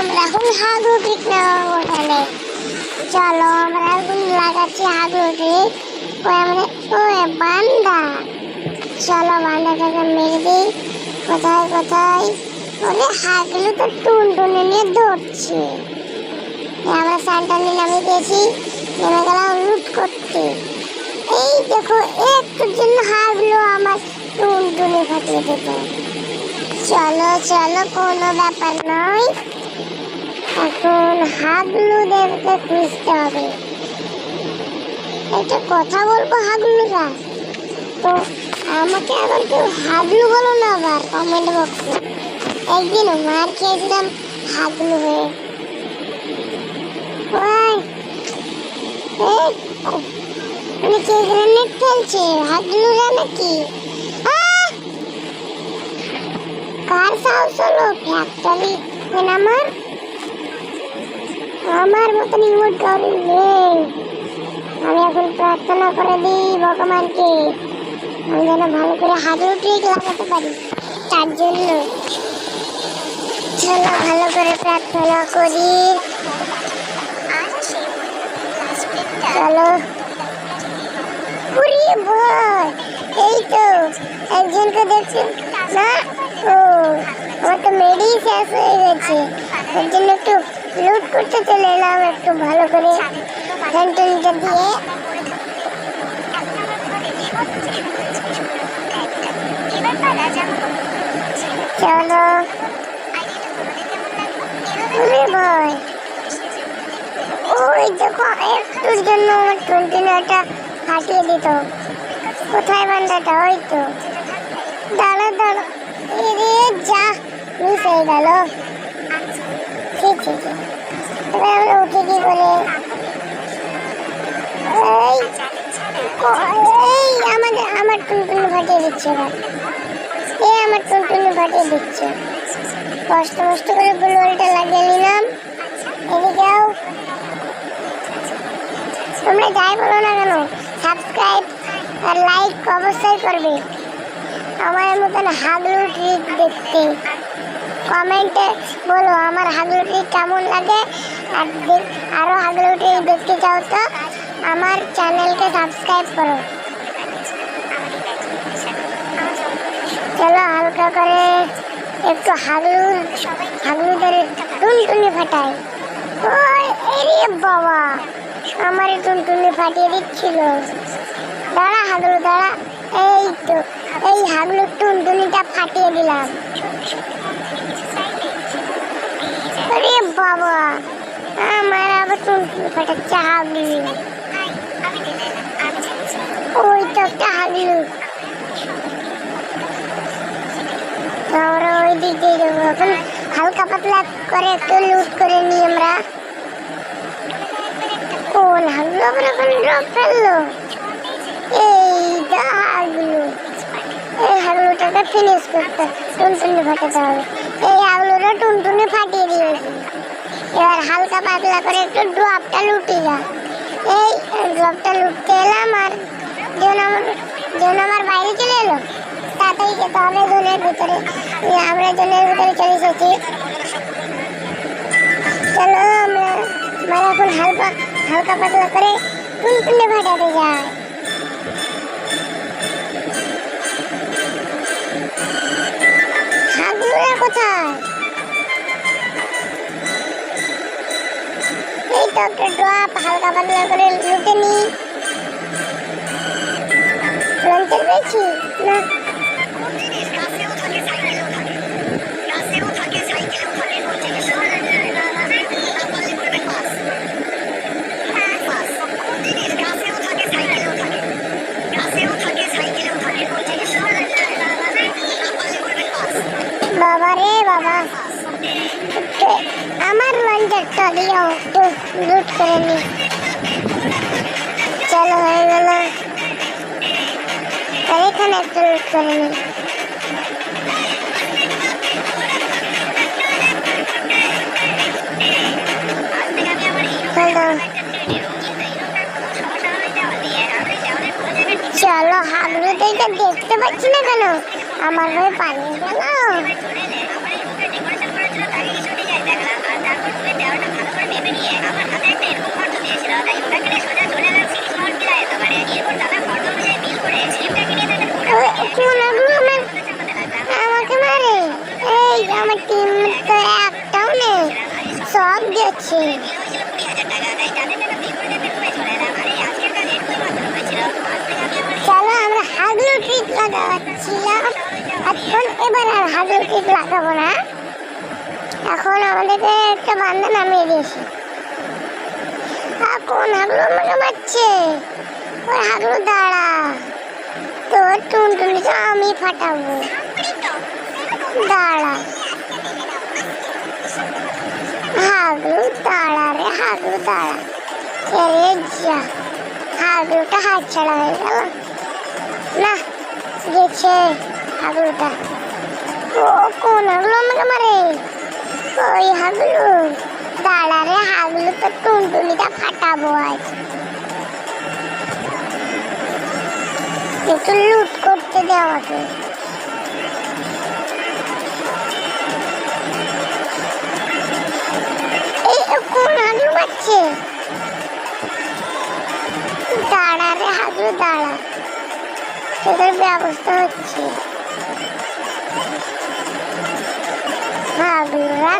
আমরা এখন হাগলু ট্রিক নেবো তাহলে। চলো আমরা এখন লাগাচ্ছি হাগলু ট্রিক। ওই বান্দা, চলো বান্দাটাকে মেরে দিই। কোথায় কোথায়? ওরে হাগলু তো টুনটুনি নিয়ে দৌড়ছে। আমরা সান্টানি নামে দিয়েছি, নেমে গেলাম লুট করতে। এই দেখো একটুর জন্য হাগলু আমার টুনটুনি ফাটিয়ে দিত। চলো চলো, কোনো ব্যাপার নয়, এখন হাগলুদেরকে খুঁজতে হবে। একটা কথা বলবো হাগলুরা, তো আমাকে আবার কেউ হাগলু বলো না আবার কমেন্ট বক্সে। একদিন মার খেয়েছিলাম হাগলু হয়ে। মানে কে গ্রেনেড ফেলছে? হাগলুরা নাকি? কার সাহস হলো ফ্যাক্টরি আমার মতন ইমোট কাউরি নেই। আমি এখন প্রার্থনা করে দিই ভগবানকে আমি যেন ভালো করে হাগলু ট্রিক লাগাতে পারি, তার জন্য। চলো ভালো করে প্রার্থনা করি। চলো পুরিয়ে ভয়। এই তো একজনকে দেখছি না, ও আমার তো মেডি শেষ হয়ে গেছে, এর জন্য একটু লুট করতে চলে এলাম একটু ভালো করে ভেন্টিলেটর দিয়ে। চলো ভয়। ওই দেখো একটুর জন্য আমার টুনটুনিটা ফাটিয়ে দিত। কোথায় বান্দাটা? ওই তো, দাঁড়া দাঁড়া, এরে যা মিস হয়ে গেল। ঠিক ঠিক, এবার আমরা উঠে কি করে? এই আমার টুনটুনি ফাটিয়ে দিচ্ছে এবার। আমার টুনটুনি ফাটিয়ে দিচ্ছে। কষ্ট কষ্ট করে বুলওয়ালটা লাগিয়ে নিলাম। এদিকেও তোমরা যাই বলো না কেন, সাবস্ক্রাইব আর লাইক অবশ্যই করবে আমার মতন হাগলু ট্রিক দেখতে। কমেন্টে বলো আমার হাগলু ট্রিক কেমন লাগে, আর আরও হাগলু ট্রিক দেখতে চাও তো আমার চ্যানেলকে সাবস্ক্রাইব করো। চলো হালকা করে একটু হাগলুদের টুনটুনি ফাটাই। ওই এরে বাবা, আমার টুনটুনি ফাটিয়ে দিচ্ছিল। দাঁড়া হাগলু দাঁড়া, এই তো এই হাগলুর টুনটুনিটা ফাটিয়ে দিলাম। আরে বাবা, আমার আবার টুনটুনি ফাটাচ্ছে হাগলু। ওই তো একটা হাগলু। আমরা ওই দিক দিয়ে যাবো এখন, হালকা পাতলা করে একটু লুট করে নিই আমরা। কোন হাগলু আবার এখন ড্রপ ফেললো? এই হাগলু, এই হাগলুটাকে ফিনিশ করতে টুনটুনি ফাটাতে হবে। এই হাগলুটা টুনটুনি ফাটিয়ে দিয়েছি। এবার হালকা পাতলা করে একটু ড্রপটা লুটি যা। এই ড্রপটা লুটতে এলাম, আর যেন আমার বাইরে চলে এলো। তাড়াতাড়ি যেতে হবে জোনের ভিতরে। আমরা জোনের ভিতরে চলে এসেছি। চলো আমরা এখন হালকা পাতলা করে টুনটুনি ফাটাতে যাই। হাগলুরা কোথায়? এই তো একটা ড্রপ, হালকা পাতলা করে লুটে নি। লঞ্চার পেয়েছি না? বাবা রে বাবা, আমার লঞ্চারটা দিও একটু লুট করে নি। চলো হয়ে গেল, এখানে একটু লুট করে নি। চলো হাগলুতে এটা দেখতে পাচ্ছি না কেন? আমার হয়ে পালিয়ে গেল। আমার টিম তো একটাও নেই, সব গেছে। চলো আমরা হাগলু ট্রিক লাগাচ্ছিলাম এখন, এবার আর হাগলু ট্রিক লাগাবো না। এখন আমাদেরকে একটা বান্দা নামিয়ে দিয়েছে। কোন হাগলু আমাকে মারছে? ওই হাগলু দাঁড়া, তোর টুনটুনিটা আমি ফাটাবো, দাঁড়া। হাগলু দাঁড়া রে, হাগলু দাঁড়া। এরে যা, হাগলুটা হাত ছাড়া হয়ে গেল না, গেছে হাগলুটা। ও কোন হাগলু আমাকে মারে? ওই হাগলু দাঁড়া রে, হাগলু তো টুনটুনিটা ফাটাবো আজ। একটু লুট করতে দে আমাকে। এই কোন হাগলু মারছে? দাঁড়া রে হাগলু দাঁড়া, তোদের ব্যবস্থা হচ্ছে। হাগলুরা